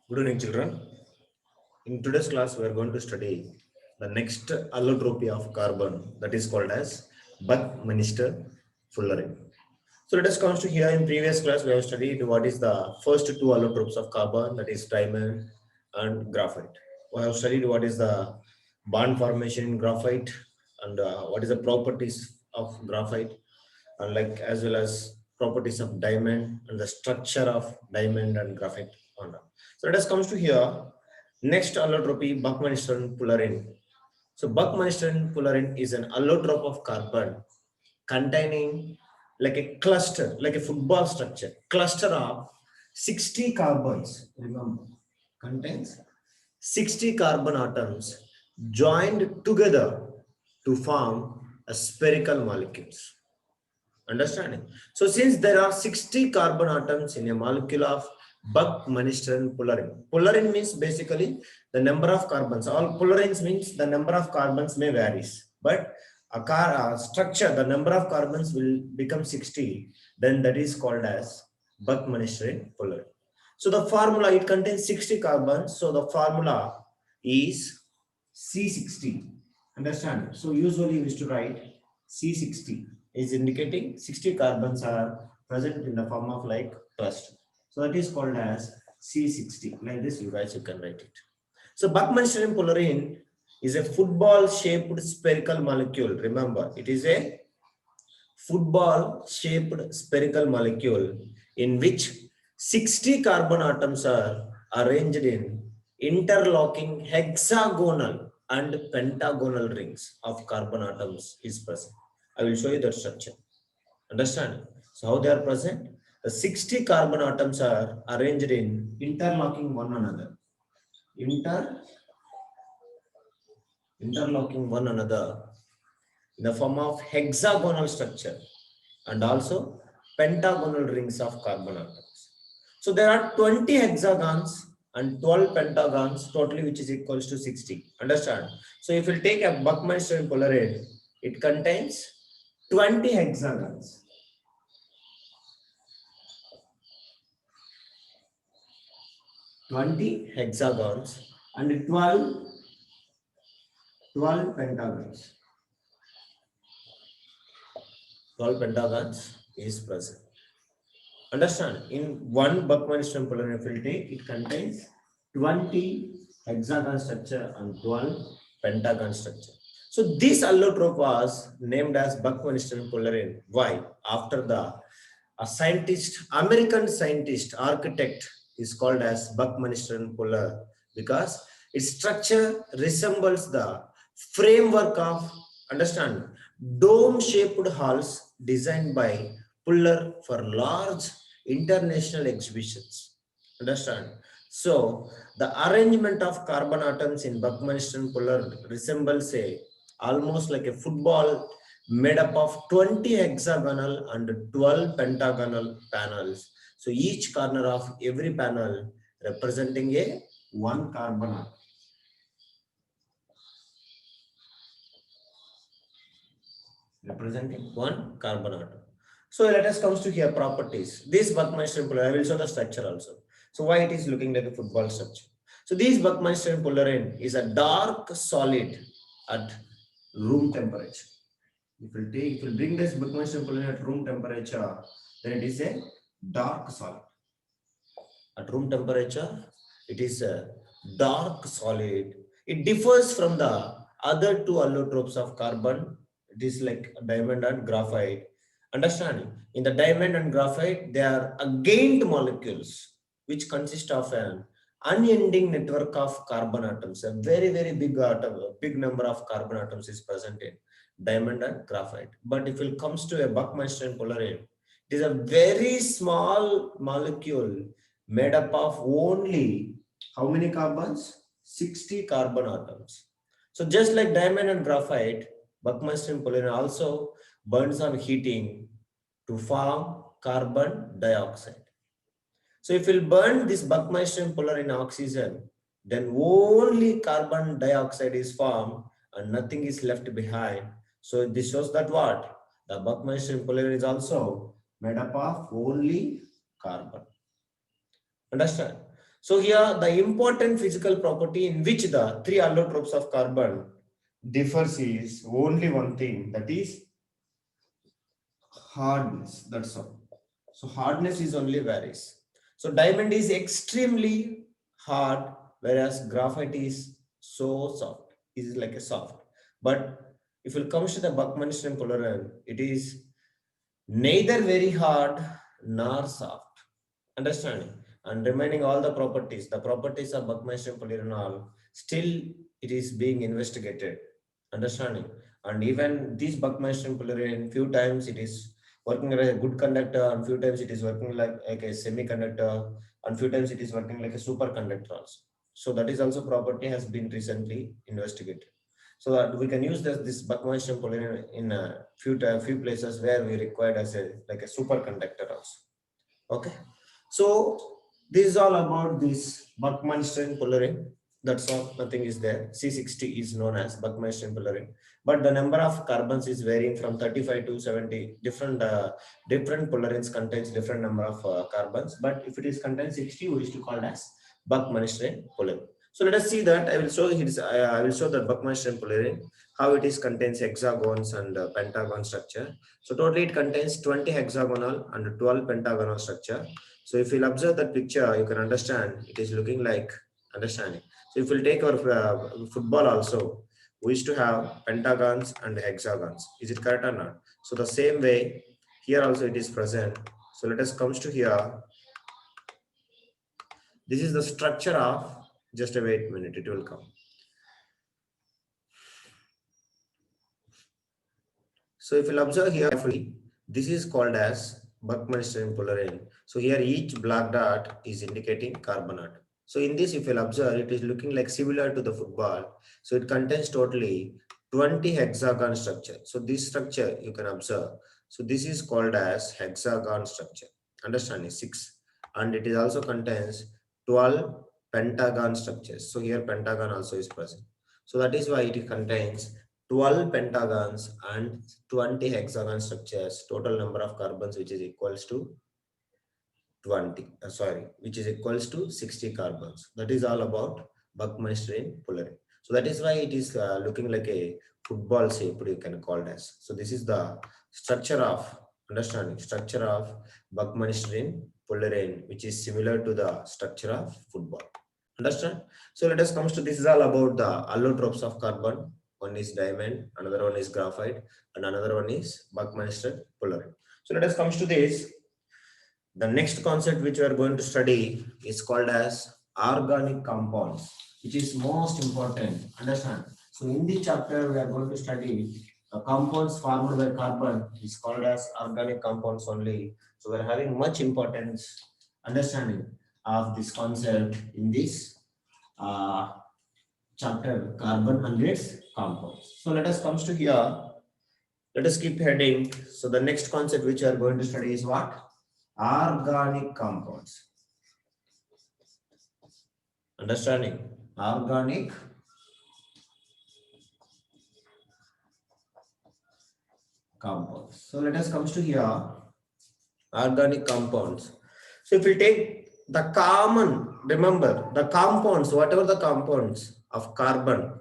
Good evening, children. In today's class, we are going to study the next allotropy of carbon that is called as Buckminster Fullerene. So let us come to here. In previous class, we have studied what is the first two allotropes of carbon, that is diamond and graphite. We have studied what is the bond formation in graphite and what is the properties of graphite, and like as well as properties of diamond and the structure of diamond and graphite bond. So let us come to here. Next allotropy, Buckminster Fullerene. So Buckminster Fullerene is an allotrope of carbon containing like a cluster, like a football structure, cluster of 60 carbons. Remember, contains 60 carbon atoms joined together to form a spherical molecules. Understanding? So since there are 60 carbon atoms in a molecule of Buckminster Fullerene. Fullerene means basically the number of carbons. All fullerenes means the number of carbons may varies, but a structure, the number of carbons will become 60. Then that is called as Buckminster Fullerene. So the formula, it contains 60 carbons. So the formula is C60. Understand? So usually we used to write C60 is indicating 60 carbons are present in the form of like cluster. So that is called as C60. Like this, you guys, you can write it. So Buckminster Fullerene is a football shaped spherical molecule. Remember, it is a football shaped spherical molecule in which 60 carbon atoms are arranged in interlocking hexagonal and pentagonal rings of carbon atoms is present. I will show you the structure. Understand? So how they are present? The 60 carbon atoms are arranged in interlocking one another. Interlocking one another in the form of hexagonal structure and also pentagonal rings of carbon atoms. So there are 20 hexagons and 12 pentagons totally, which is equals to 60. Understand? So if you take a Buckminster Fullerene, it contains 20 hexagons. 20 hexagons and 12 pentagons. 12 pentagons is present. Understand? In one Buckminster Fullerene filtrate, it contains 20 hexagon structure and 12 pentagon structure. So this allotrope was named as Buckminster Fullerene. Why? After a scientist, American scientist, architect is called as Buckminster Fuller because its structure resembles the framework of, understand, dome-shaped halls designed by Fuller for large international exhibitions. Understand? So the arrangement of carbon atoms in Buckminster Fuller resembles a almost like a football made up of 20 hexagonal and 12 pentagonal panels. So each corner of every panel representing a one carbon atom. Representing one carbon atom. So let us come to here properties. This Buckminster Fullerene, I will show the structure also. So why it is looking like a football structure. So this Buckminster Fullerene is a dark solid at room temperature. If you bring this Buckminster Fullerene at room temperature, then it is a dark solid. At room temperature, it is a dark solid. It differs from the other two allotropes of carbon. It is like diamond and graphite. Understanding? In the diamond and graphite, they are agained molecules which consist of an unending network of carbon atoms. A very, very big atom, a big number of carbon atoms is present in diamond and graphite. But if it comes to a Buckminster Fullerene, it is a very small molecule made up of only how many carbons? 60 carbon atoms. So just like diamond and graphite, Buckminster Fullerene also burns on heating to form carbon dioxide. So if you burn this Buckminster Fullerene oxygen, then only carbon dioxide is formed and nothing is left behind. So this shows that what? The Buckminster Fullerene is also made up of only carbon. Understand? So here the important physical property in which the three allotropes of carbon differs is only one thing, that is hardness. That's all. So hardness is only varies. So diamond is extremely hard, whereas graphite is so soft. It is like a soft. But if it comes to the Buckminster polymer, it is neither very hard nor soft. Understanding? And remaining all the properties of Buckminster polymer, still it is being investigated. Understanding? And even this Buckminster polymer, few times it is working like a good conductor, and few times it is working like a semiconductor, and few times it is working like a superconductor also. So that is also property has been recently investigated. So that we can use this Buckminster polymer in a few places where we required as a like a superconductor also. Okay. So this is all about this Buckminster polymer. That's all, nothing is there. C60 is known as Buckminster polymer, but the number of carbons is varying from 35 to 70. Different polarins contains different number of carbons, but if it is contains 60, we used to call it as Buckminster polymer. So let us see that. I will show that Buckminster polymer, how it is contains hexagons and pentagon structure. So totally it contains 20 hexagonal and 12 pentagonal structure. So if you'll observe that picture, you can understand it is looking like understanding. So if we'll take our football also, we used to have pentagons and hexagons. Is it correct or not? So the same way here also it is present. So let us comes to here. This is the structure of, just a wait minute, it will come. So if you'll observe here, this is called as Buckminster polymer. So here each black dot is indicating carbon atom. So in this, if you'll observe, it is looking like similar to the football. So it contains totally 20 hexagon structure. So this structure you can observe. So this is called as hexagon structure. Understanding 6. And it is also contains 12 pentagon structures. So here pentagon also is present. So that is why it contains 12 pentagons and 20 hexagon structures, total number of carbons which is equals to 20, which is equals to 60 carbons. That is all about Buckminster polymer. So that is why it is looking like a football shape, you can call it as. So this is the structure of, understanding, structure of Buckminster polymer, which is similar to the structure of football. Understand? So let us comes to, this is all about the allotropes of carbon. One is diamond, another one is graphite, and another one is Buckminster polymer. So let us comes to this. The next concept which we are going to study is called as organic compounds, which is most important. Understand? So in this chapter, we are going to study compounds formed by carbon is called as organic compounds only. So we are having much importance understanding of this concept in this uh, chapter, carbon and its compounds. So let us comes to here. Let us keep heading. So the next concept which we are going to study is what? Organic compounds. Understanding? Organic compounds. So let us comes to here. Organic compounds. So if we take the common, remember the compounds, whatever the compounds of carbon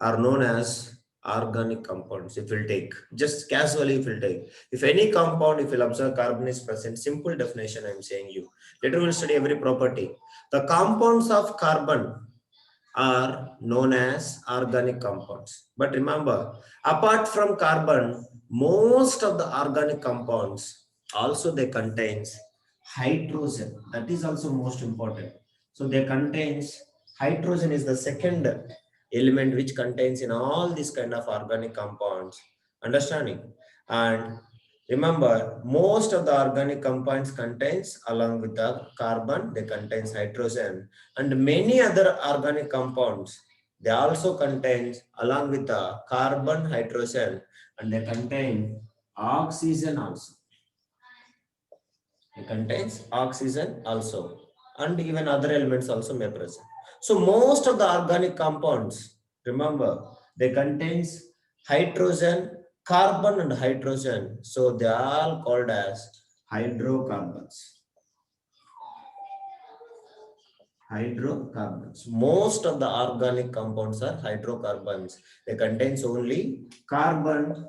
are known as organic compounds. If we'll take, just casually if we'll take, if any compound, if you'll observe carbon is present, simple definition I'm saying you. Later we'll study every property. The compounds of carbon are known as organic compounds. But remember, apart from carbon, most of the organic compounds also they contains hydrogen. That is also most important. So they contains hydrogen is the second element which contains in all these kind of organic compounds. Understanding? And remember, most of the organic compounds contains along with the carbon, they contains hydrogen, and many other organic compounds they also contains along with the carbon, hydrogen, and they contain oxygen also. It contains oxygen also, and even other elements also may present. So most of the organic compounds, remember, they contains hydrogen, carbon and hydrogen. So they are all called as hydrocarbons. Hydrocarbons. Most of the organic compounds are hydrocarbons. They contains only carbon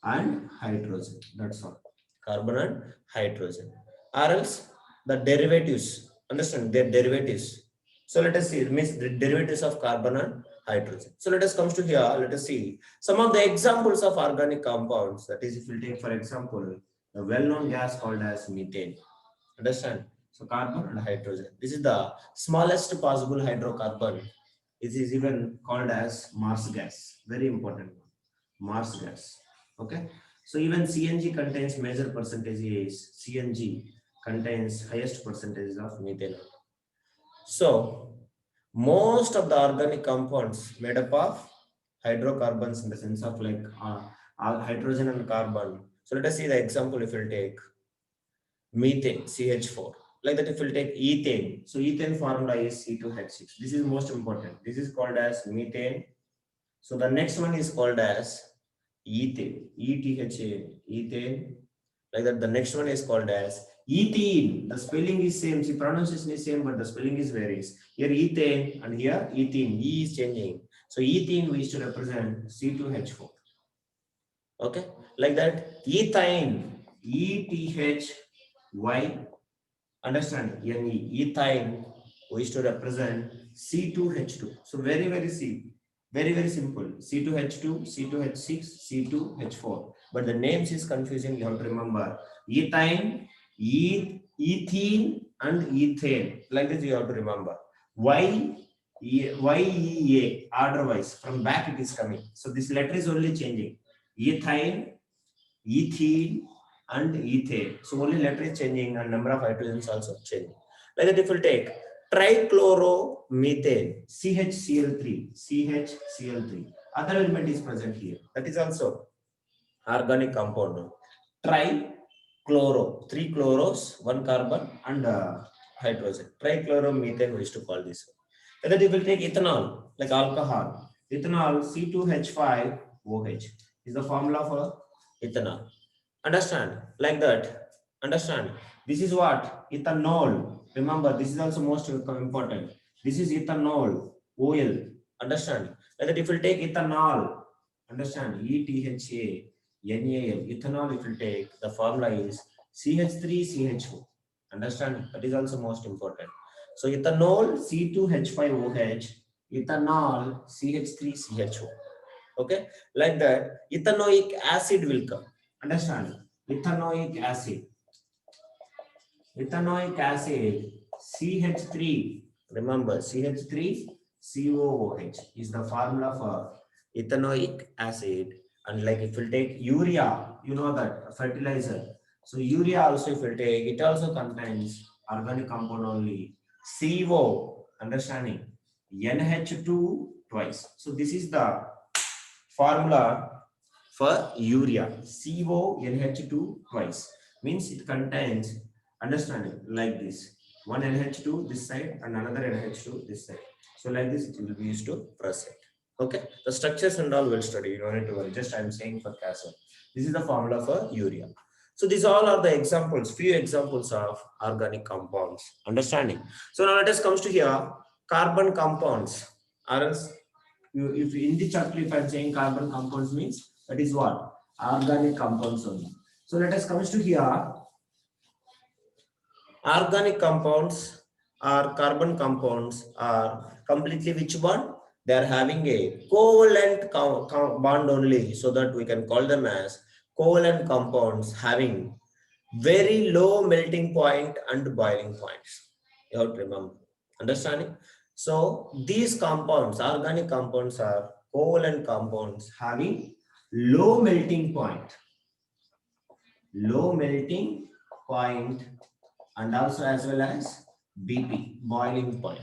and hydrogen. That's all. Carbon and hydrogen. Or else the derivatives. Understand? Their derivatives. So let us see. It means the derivatives of carbon and hydrogen. So let us come to here. Let us see some of the examples of organic compounds. That is, if we take for example, the well-known gas called as methane. Understand? So carbon and hydrogen. This is the smallest possible hydrocarbon. It is even called as Mars gas. Very important one. Mars gas. Okay. So even CNG contains major percentages. CNG contains highest percentages of methane. So most of the organic compounds made up of hydrocarbons in the sense of like hydrogen and carbon. So let us see the example if we'll take methane, CH4. Like that, if we'll take ethane, so ethane formula is C2H6. This is most important. This is called as methane. So the next one is called as ethane, ETHA, ethane. Like that, the next one is called as ethene. The spelling is same, see pronunciation is same, but the spelling is varies. Here ethane and here ethene, E is changing. So ethene we used to represent C2H4. Okay, like that, ethine, ETH Y, understand, ethine, we used to represent C2H2. So very simple. C2H2, C2H6, C2H4. But the names is confusing. You have to remember ethine, ethene, and ethane. Like this, you have to remember. YEA, order wise. From back it is coming. So this letter is only changing. Ethine, ethene, and ethane. So only letter is changing and number of hydrogens also changing. Like that, if we take trichloromethane, CHCl3. Other element is present here. That is also organic compound. Trichloro, 3 chloros, 1 carbon, and hydrogen. Trichloromethane we used to call this. Like that, if we take ethanol, like alcohol, ethanol C2H5OH is the formula for ethanol. Understand? Like that. Understand? This is what? Ethanol. Remember, this is also most important. This is ethanol, oil. Understand? Like that, if you take ethanol, understand? ETHA, NaL. Ethanol, if you take, the formula is CH3CH4. Understand? That is also most important. So ethanol, C2H5OH, ethanol, CH3CHO. Okay? Like that, ethanoic acid will come. Understand? Ethanoic acid. Ethanoic acid, CH3. Remember, CH3COOH is the formula for ethanoic acid. And like if you take urea, you know that fertilizer. So urea also if you take, it also contains organic compound only. CO, understanding? NH2 twice. So this is the formula for urea, CONH2 twice, means it contains, understanding, like this, one NH2 this side and another NH2 this side. So like this it will be used to press it. Okay, the structures and all will study, you don't need to worry, just I'm saying for Castle. This is the formula for urea. So these all are the examples, few examples of organic compounds, understanding. So now let us comes to here, carbon compounds, or else if in the chapter if I'm saying carbon compounds means that is what? Organic compounds only. So let us come to here. Organic compounds or carbon compounds are completely which one? They are having a covalent bond only, so that we can call them as covalent compounds having very low melting point and boiling points. You have to remember. Understanding? So these compounds, organic compounds, are covalent compounds having low melting point, and also as well as BP, boiling point.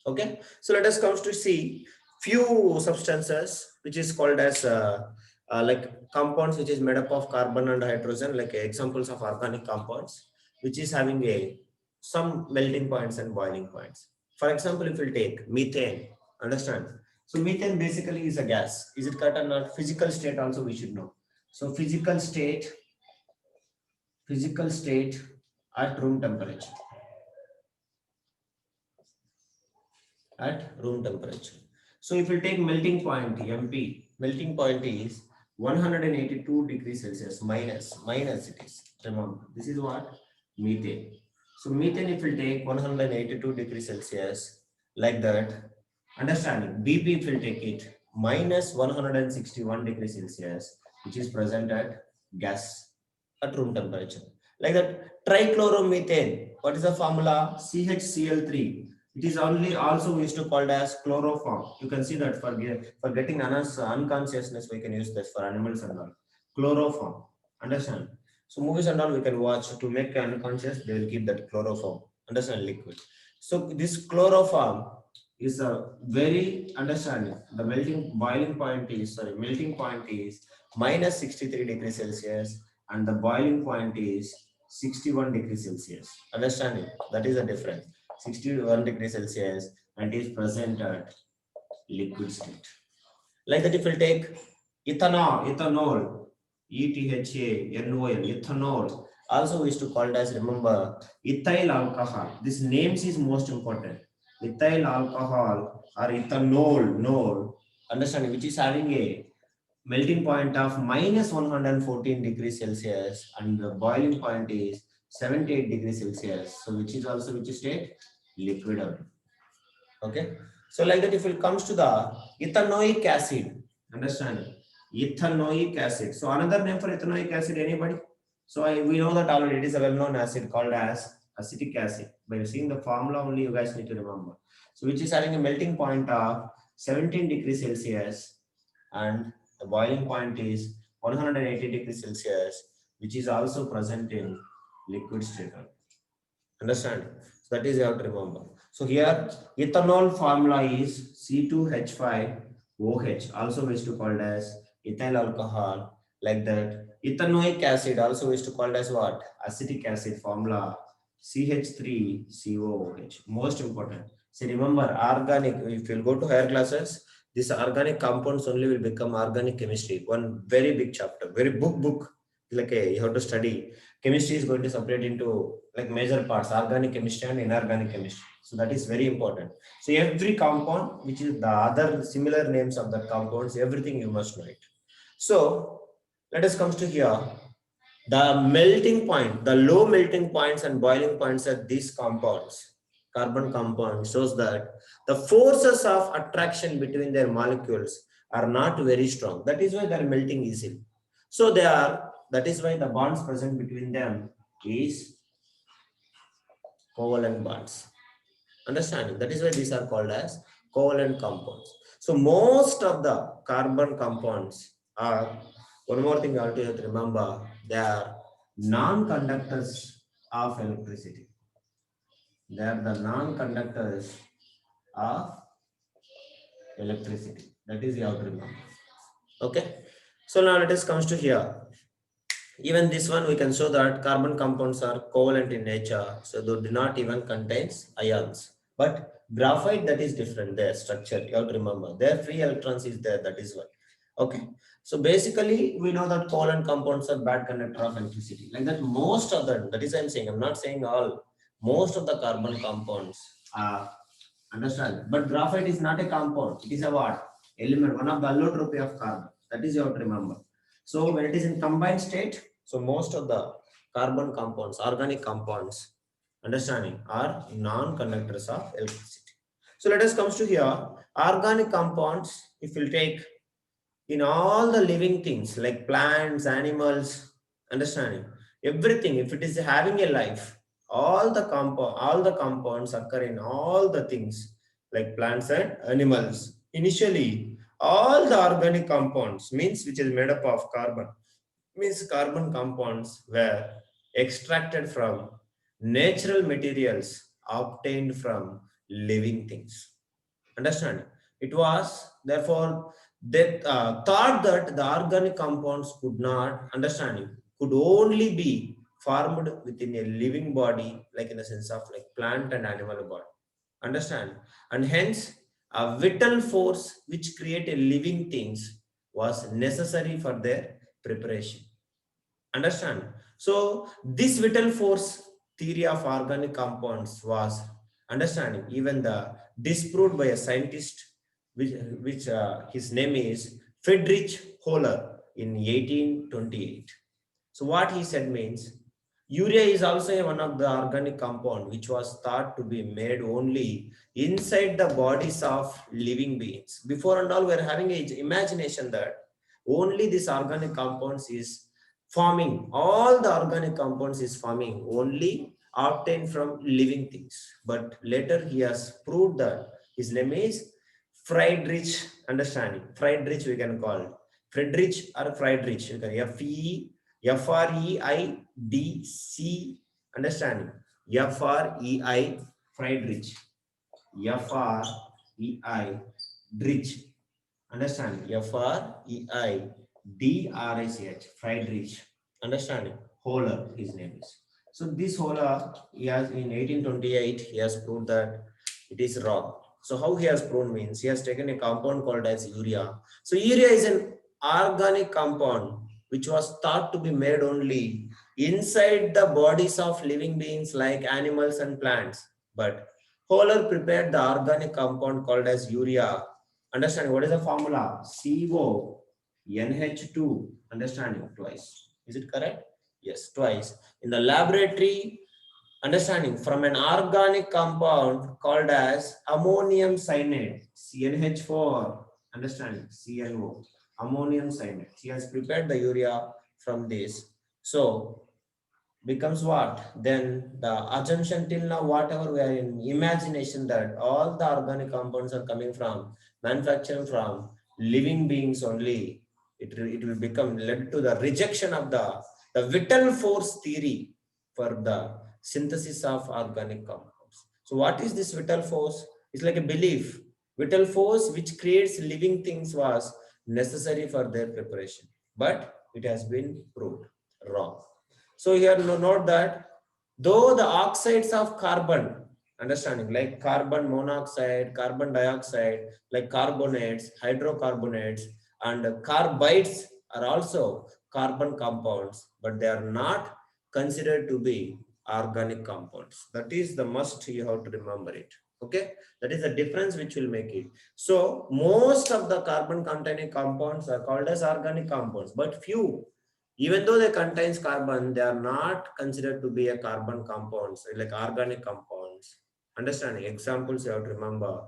Okay, so let us come to see few substances which is called as like compounds which is made up of carbon and hydrogen, like examples of organic compounds which is having a some melting points and boiling points. For example, if we take methane, understand? So methane basically is a gas. Is it correct or not? Physical state also we should know. So physical state at room temperature. at room temperature. So if you take melting point MP, melting point is 182 degrees Celsius minus it is. Remember, this is what? Methane. So methane if you take 182 degrees Celsius like that, understanding BP if you take it minus 161 degrees Celsius, which is present at gas at room temperature. Like that, trichloromethane. What is the formula? CHCl3. It is only also used to called as chloroform. You can see that for getting unconsciousness, we can use this for animals and all. Chloroform. Understand? So movies and all we can watch to make unconscious. They will keep that chloroform. Understand? Liquid. So this chloroform is a very understanding. The melting point is minus 63 degrees Celsius and the boiling point is 61 degrees Celsius. Understanding? That is the difference. 61 degrees Celsius and is present at liquid state. Like that, if we take ethanol, ETHANOL, ethanol, also is to called as, remember, ethyl alcohol. This names is most important. Ethyl alcohol or ethanol, understanding, which is having a melting point of minus 114 degrees Celsius and the boiling point is 78 degrees Celsius. So which is also which state? Liquid only. Okay. So like that, if it comes to the ethanoic acid, understand? Ethanoic acid. So another name for ethanoic acid, anybody? So we know that already it is a well-known acid called as acetic acid. By seeing the formula only, you guys need to remember. So which is having a melting point of 17 degrees Celsius and the boiling point is 180 degrees Celsius, which is also present in liquid state. Understand? So that is you have to remember. So here ethanol formula is C2H5OH, also is to called as ethyl alcohol. Like that, ethanoic acid also is to called as what? Acetic acid formula CH3COOH. Most important. So remember, organic. If you go to higher classes, these organic compounds only will become organic chemistry. One very big chapter, very book. Like you have to study. Chemistry is going to separate into like major parts, organic chemistry and inorganic chemistry. So that is very important. So every compound, which is the other similar names of the compounds, everything you must know it. So let us come to here. The melting point, the low melting points and boiling points of these compounds, carbon compounds, shows that the forces of attraction between their molecules are not very strong. That is why they are melting easily. So that is why the bonds present between them is covalent bonds. Understanding? That is why these are called as covalent compounds. So most of the carbon compounds are, one more thing I have to remember, they are non-conductors of electricity. They are the non-conductors of electricity. That is you have to remember. Okay. So now let us comes to here. Even this one we can show that carbon compounds are covalent in nature, so they do not even contains ions. But graphite, that is different, their structure, you have to remember. Their free electrons is there, that is why. Okay. So basically, we know that covalent compounds are bad conductor of electricity. Like that, most of them, that is I'm saying, I'm not saying all, most of the carbon compounds are, understand. But graphite is not a compound, it is a what? Element, one of the allotropy of carbon. That is you have to remember. So when it is in combined state, so most of the carbon compounds, organic compounds, understanding, are non-conductors of electricity. So let us come to here. Organic compounds, if you take in all the living things like plants, animals, understanding, everything, if it is having a life, all the compounds occur in all the things like plants and animals. Initially, all the organic compounds means which is made up of carbon, means carbon compounds were extracted from natural materials obtained from living things. Understand? It was therefore they thought that the organic compounds could not, understanding, could only be formed within a living body, like in the sense of like plant and animal body. Understand? And hence a vital force which create a living things was necessary for their preparation. Understand? So this vital force theory of organic compounds was, understanding, even the disproved by a scientist, which his name is Friedrich Hohler in 1828. So what he said means urea is also one of the organic compound which was thought to be made only inside the bodies of living beings. Before and all, we are having an imagination that only this organic compounds is forming, all the organic compounds is forming only obtained from living things. But later he has proved that his name is Friedrich, understanding. Friedrich we can call Friedrich or Friedrich. You can Freidc, understanding. Frei, Friedrich. Frei, Drich, understanding. Freidrich, Friedrich, understanding. Hohler, his name is. So this Hohler, he has in 1828, he has proved that it is wrong. So how he has proved means he has taken a compound called as urea. So urea is an organic compound which was thought to be made only inside the bodies of living beings like animals and plants. But Hohler prepared the organic compound called as urea. Understanding what is the formula? CONH2. Understanding twice. Is it correct? Yes, twice. In the laboratory, understanding from an organic compound called as ammonium cyanide, CnH4. Understanding CnO, ammonium cyanide. He has prepared the urea from this. So becomes what? Then the assumption till now, whatever we are in imagination that all the organic compounds are coming from, manufacturing from living beings only, it will become led to the rejection of the vital force theory for the synthesis of organic compounds. So what is this vital force? It's like a belief. Vital force which creates living things was necessary for their preparation, but it has been proved wrong. So here note that though the oxides of carbon, understanding like carbon monoxide, carbon dioxide, like carbonates, hydrocarbonates, and carbides are also carbon compounds, but they are not considered to be organic compounds. That is the must, you have to remember it. Okay, that is the difference which will make it. So most of the carbon containing compounds are called as organic compounds, but few, even though they contains carbon, they are not considered to be a carbon compounds, like organic compounds. Understanding examples you have to remember.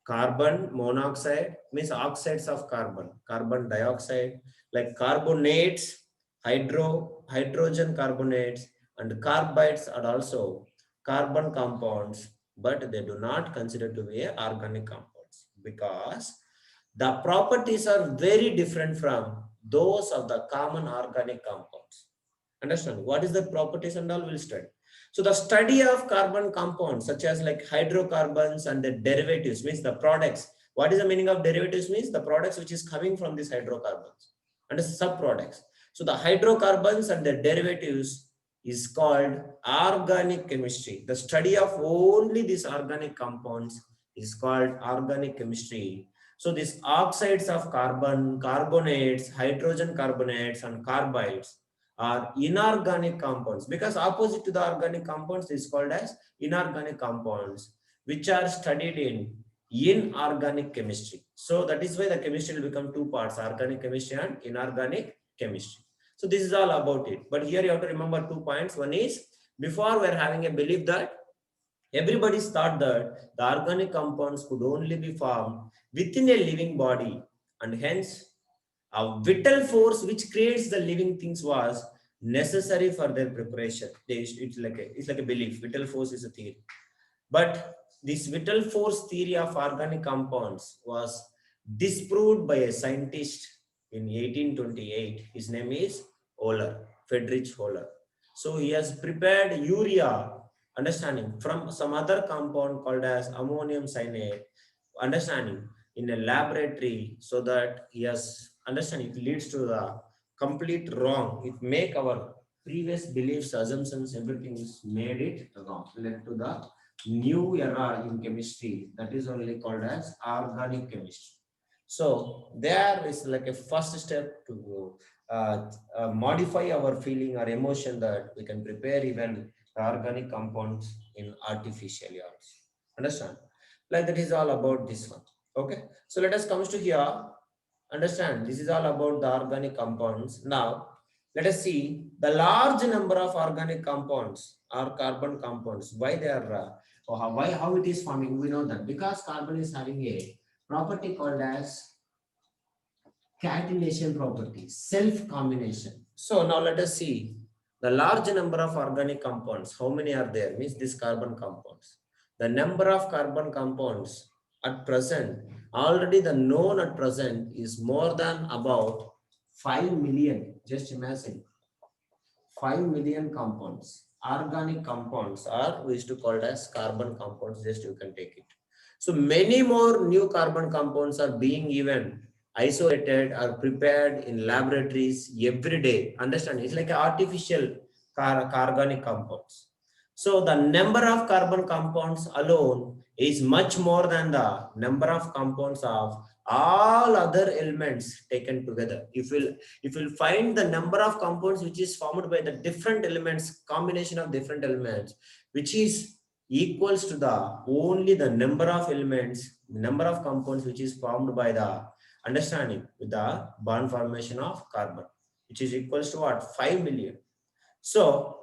Carbon monoxide means oxides of carbon, carbon dioxide, like carbonates, hydrogen carbonates, and carbides are also carbon compounds, but they do not consider to be a organic compounds because the properties are very different from those of the common organic compounds. Understand what is the properties and all will study. So the study of carbon compounds such as like hydrocarbons and the derivatives means the products. What is the meaning of derivatives means the products which is coming from these hydrocarbons and the subproducts. So the hydrocarbons and the derivatives is called organic chemistry. The study of only these organic compounds is called organic chemistry. So these oxides of carbon, carbonates, hydrogen carbonates, and carbides are inorganic compounds because opposite to the organic compounds is called as inorganic compounds, which are studied in inorganic chemistry. So that is why the chemistry will become two parts, organic chemistry and inorganic chemistry. So this is all about it. But here you have to remember 2 points. One is before we're having a belief that everybody's thought that the organic compounds could only be formed within a living body, and hence a vital force which creates the living things was necessary for their preparation. It's like a belief. Vital force is a theory. But this vital force theory of organic compounds was disproved by a scientist in 1828. His name is Hohler, Friedrich Hohler. So he has prepared urea, understanding, from some other compound called as ammonium cyanide, understanding, in a laboratory, so that he has understanding it leads to the complete wrong. It make our previous beliefs, assumptions, everything is made it wrong, led to the new era in chemistry that is only called as organic chemistry. So there is like a first step to modify our feeling or emotion that we can prepare even the organic compounds in artificially also. Understand? Like that is all about this one. Okay. So let us comes to here. Understand? This is all about the organic compounds. Now let us see the large number of organic compounds or carbon compounds. Why they are or how it is forming? We know that because carbon is having a property called as catenation property, self combination. So now let us see the large number of organic compounds. How many are there? Means this carbon compounds. The number of carbon compounds at present, already the known at present is more than about 5 million. Just imagine 5 million compounds. Organic compounds are we used to call it as carbon compounds. Just you can take it. So many more new carbon compounds are being even isolated or prepared in laboratories every day. Understand? It's like artificial organic compounds. So the number of carbon compounds alone is much more than the number of compounds of all other elements taken together. If you'll find the number of compounds which is formed by the different elements, combination of different elements, which is equals to the only the number of elements, number of compounds which is formed by the understanding with the bond formation of carbon, which is equals to what? 5 million. So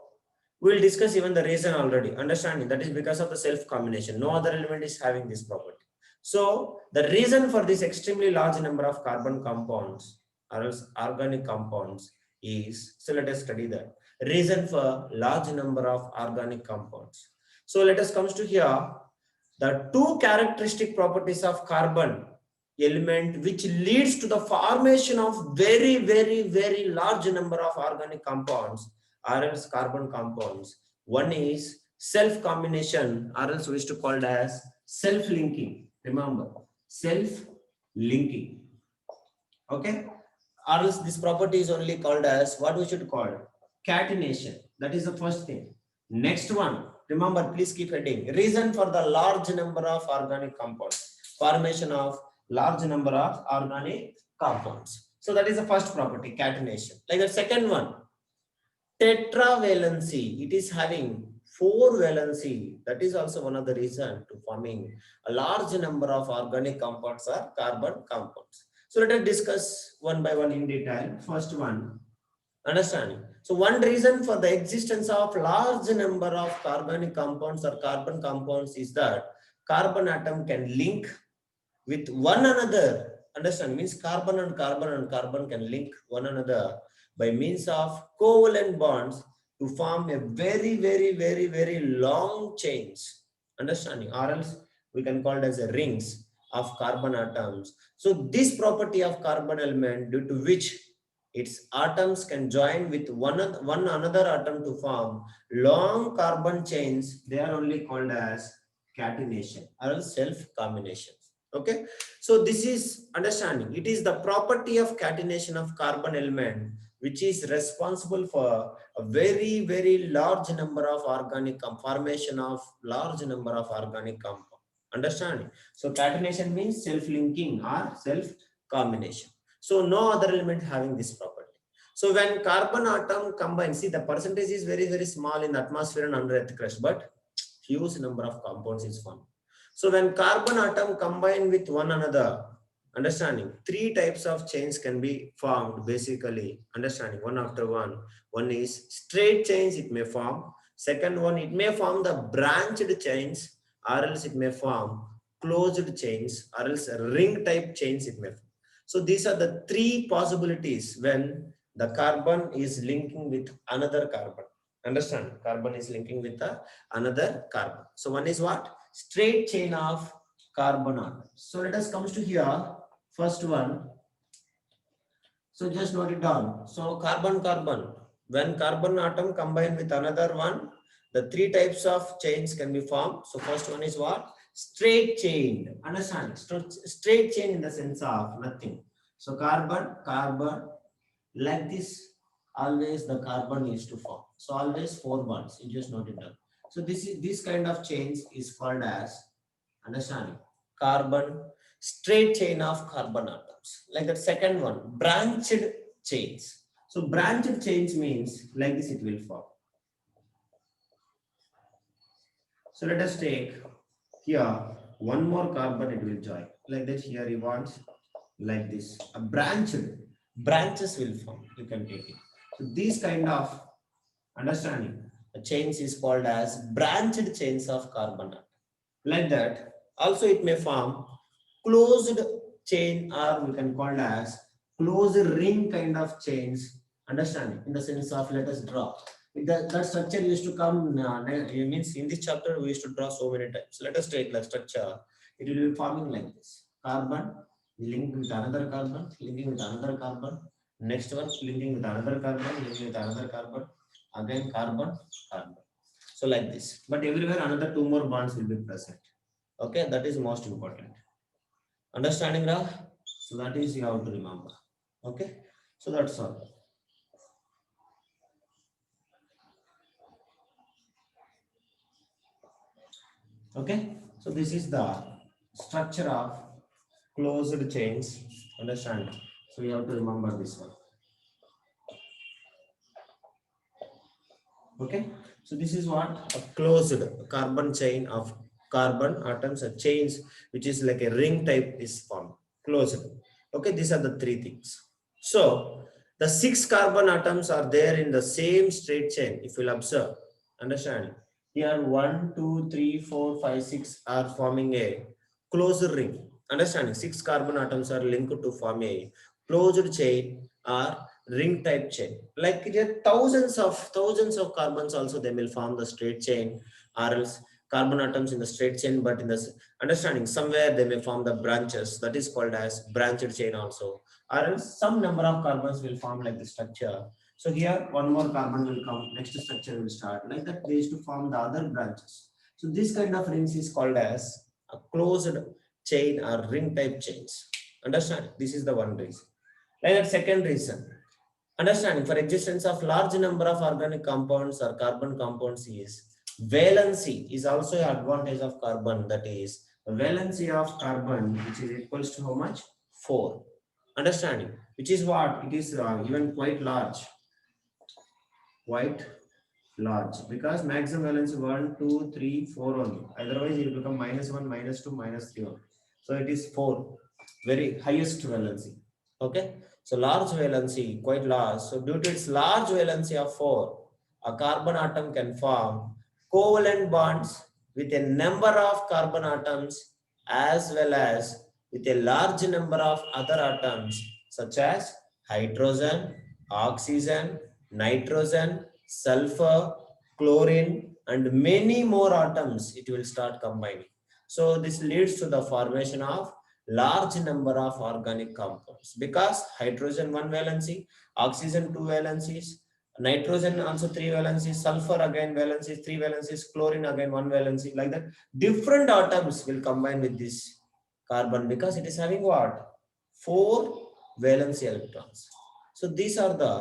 we'll discuss even the reason already. Understanding that is because of the self combination. No other element is having this property. So the reason for this extremely large number of carbon compounds or else organic compounds is, so let us study that. Reason for large number of organic compounds. So let us comes to here the two characteristic properties of carbon element which leads to the formation of very large number of organic compounds or else carbon compounds. One is self combination or else we used to call it as self linking. Remember, self linking. Okay, or else this property is only called as what we should call catenation. That is the first thing. Next one, remember, please keep heading. Reason for the large number of organic compounds, formation of large number of organic compounds. So that is the first property, catenation. Like the second one, tetravalency. It is having 4 valency. That is also one of the reason to forming a large number of organic compounds or carbon compounds. So let us discuss one by one in detail. First one, understanding. So one reason for the existence of large number of organic compounds or carbon compounds is that carbon atom can link with one another. Understand? Means carbon and carbon and carbon can link one another by means of covalent bonds to form a very long chains. Understanding? Or else we can call it as a rings of carbon atoms. So this property of carbon element due to which its atoms can join with one another atom to form long carbon chains. They are only called as catenation or self combination. Okay, so this is understanding. It is the property of catenation of carbon element which is responsible for a very large number of organic formation of large number of organic compound. Understanding? So catenation means self-linking or self-combination. So no other element having this property. So when carbon atom combines, see the percentage is very small in the atmosphere and under earth crust, but huge number of compounds is formed. So when carbon atom combine with one another, understanding 3 types of chains can be formed basically. Understanding one after one. One is straight chains it may form. Second one, it may form the branched chains or else it may form closed chains or else ring type chains it may form. So these are the 3 possibilities when the carbon is linking with another carbon. Understand? Carbon is linking with another carbon. So one is what? Straight chain of carbon atoms. So let us comes to here. First one. So just note it down. So carbon. When carbon atom combine with another one, the 3 types of chains can be formed. So first one is what? Straight chain. Understand? Straight chain in the sense of nothing. So carbon, like this. Always the carbon is to form. So always 4 bonds. You just note it down. So this kind of chains is called as, understanding, carbon, straight chain of carbon atoms. Like that second one, branched chains. So branched chains means like this it will form. So let us take here one more carbon it will join. Like that here he wants like this. A branches will form. You can take it. So these kind of understanding the chains is called as branched chains of carbon. Like that. Also it may form closed chain or we can call it as closed ring kind of chains. Understanding in the sense of let us draw. That structure used to come, it means in this chapter we used to draw so many times. Let us take the structure. It will be forming like this. Carbon linked with another carbon, linking with another carbon. Next one linking with another carbon, linking with another carbon. Again carbon, carbon. So like this. But everywhere another two more bonds will be present. Okay, that is most important. Understanding, Raf? So that is you have to remember. Okay, so that's all. Okay, so this is the structure of closed chains. Understand? So you have to remember this one. Okay, so this is what a closed carbon chain of carbon atoms, a chains which is like a ring type is formed. Closed. Okay, these are the three things. So the 6 carbon atoms are there in the same straight chain. If you'll observe, understand? Here 1, 2, 3, 4, 5, 6 are forming a closed ring. Understanding? 6 carbon atoms are linked to form a closed chain or ring type chain. Like there are thousands of carbons also they will form the straight chain or else carbon atoms in the straight chain, but in the understanding somewhere they may form the branches that is called as branched chain also, or else some number of carbons will form like the structure. So here one more carbon will come, next structure will start like that. They used to form the other branches. So this kind of rings is called as a closed chain or ring type chains. Understand? This is the one reason. Like that second reason. Understanding for existence of large number of organic compounds or carbon compounds is valency is also an advantage of carbon, that is valency of carbon which is equals to how much? 4. Understanding which is what it is even quite large because maximum valence 1, 2, 3, 4 only. Otherwise, it will become -1, -2, -3 only. So it is 4, very highest valency. Okay, so large valency, quite large. So due to its large valency of 4, a carbon atom can form covalent bonds with a number of carbon atoms as well as with a large number of other atoms such as hydrogen, oxygen, nitrogen, sulfur, chlorine, and many more atoms it will start combining. So this leads to the formation of large number of organic compounds because hydrogen 1 valency, oxygen 2 valencies, nitrogen also 3 valencies, sulfur again valencies, 3 valencies, chlorine again 1 valency, like that. Different atoms will combine with this carbon because it is having what? 4 valency electrons. So these are the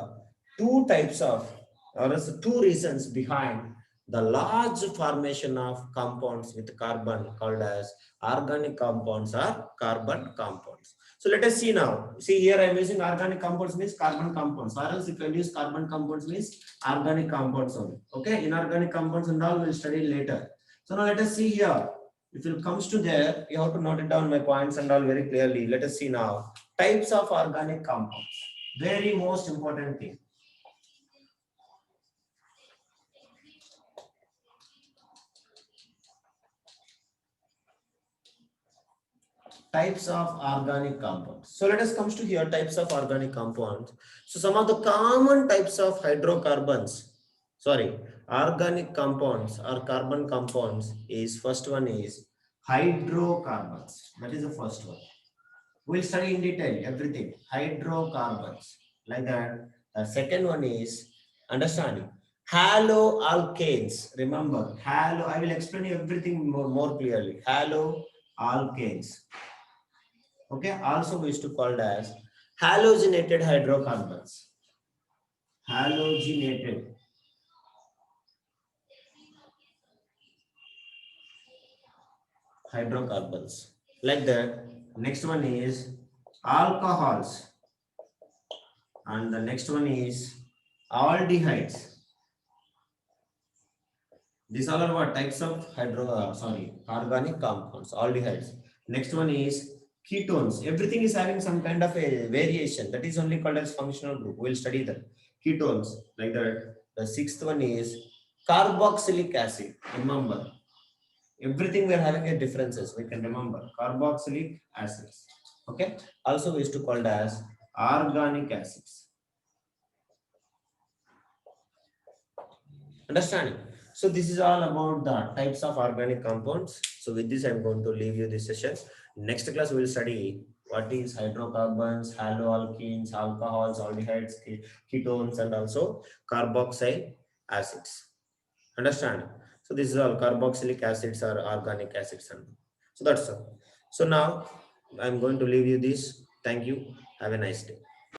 two types of, or else two reasons behind the large formation of compounds with carbon called as organic compounds or carbon compounds. So let us see now. See here I am using organic compounds means carbon compounds, or else if I use carbon compounds means organic compounds only. Okay, inorganic compounds and all we'll study later. So now let us see here. If it comes to there, you have to note it down my points and all very clearly. Let us see now. Types of organic compounds. Very most important thing. Types of organic compounds. So let us comes to here types of organic compounds. So some of the common types of hydrocarbons, organic compounds or carbon compounds is first one is hydrocarbons. That is the first one. We'll study in detail everything. Hydrocarbons like that. The second one is understanding haloalkanes. Remember, I will explain you everything more clearly. Haloalkanes. Okay, also we used to call it as halogenated hydrocarbons. Halogenated hydrocarbons. Like that. Next one is alcohols. And the next one is aldehydes. These all are what types of organic compounds, aldehydes. Next one is ketones. Everything is having some kind of a variation. That is only called as functional group. We'll study that. Ketones, like that. The sixth one is carboxylic acid. Remember, everything we are having a differences. We can remember carboxylic acids. Okay. Also, we used to call it as organic acids. Understanding? So this is all about the types of organic compounds. So with this, I'm going to leave you this session. Next class, we'll study what is hydrocarbons, haloalkenes, alcohols, aldehydes, ketones, and also carboxyl acids. Understand? So this is all carboxylic acids or organic acids. And so that's all. So now I'm going to leave you this. Thank you. Have a nice day.